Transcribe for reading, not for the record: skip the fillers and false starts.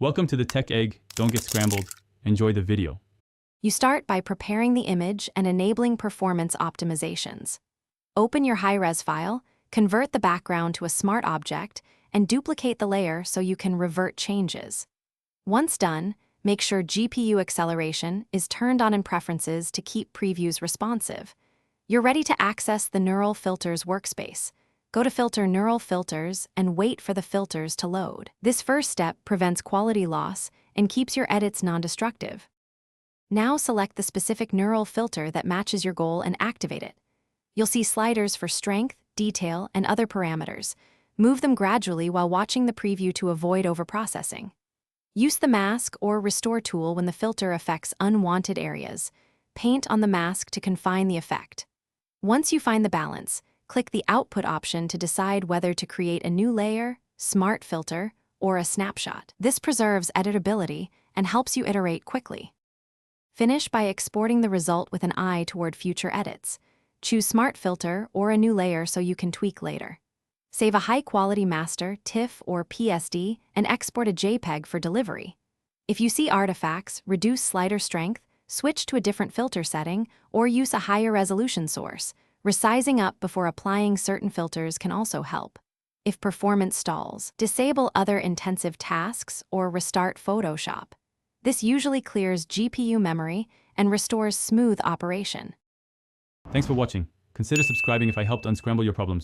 Welcome to the Tech Egg. Don't get scrambled. Enjoy the video. You start by preparing the image and enabling performance optimizations. Open your high-res file, convert the background to a smart object, and duplicate the layer so you can revert changes. Once done, make sure GPU acceleration is turned on in preferences to keep previews responsive. You're ready to access the Neural Filters workspace. Go to Filter Neural Filters and wait for the filters to load. This first step prevents quality loss and keeps your edits non-destructive. Now select the specific neural filter that matches your goal and activate it. You'll see sliders for strength, detail, and other parameters. Move them gradually while watching the preview to avoid overprocessing. Use the mask or restore tool when the filter affects unwanted areas. Paint on the mask to confine the effect. Once you find the balance, click the Output option to decide whether to create a new layer, smart filter, or a snapshot. This preserves editability and helps you iterate quickly. Finish by exporting the result with an eye toward future edits. Choose Smart Filter or a new layer so you can tweak later. Save a high-quality master, TIFF, or PSD, and export a JPEG for delivery. If you see artifacts, reduce slider strength, switch to a different filter setting, or use a higher resolution source. Resizing up before applying certain filters can also help. If performance stalls, disable other intensive tasks or restart Photoshop. This usually clears GPU memory and restores smooth operation. Thanks for watching. Consider subscribing if I helped unscramble your problems.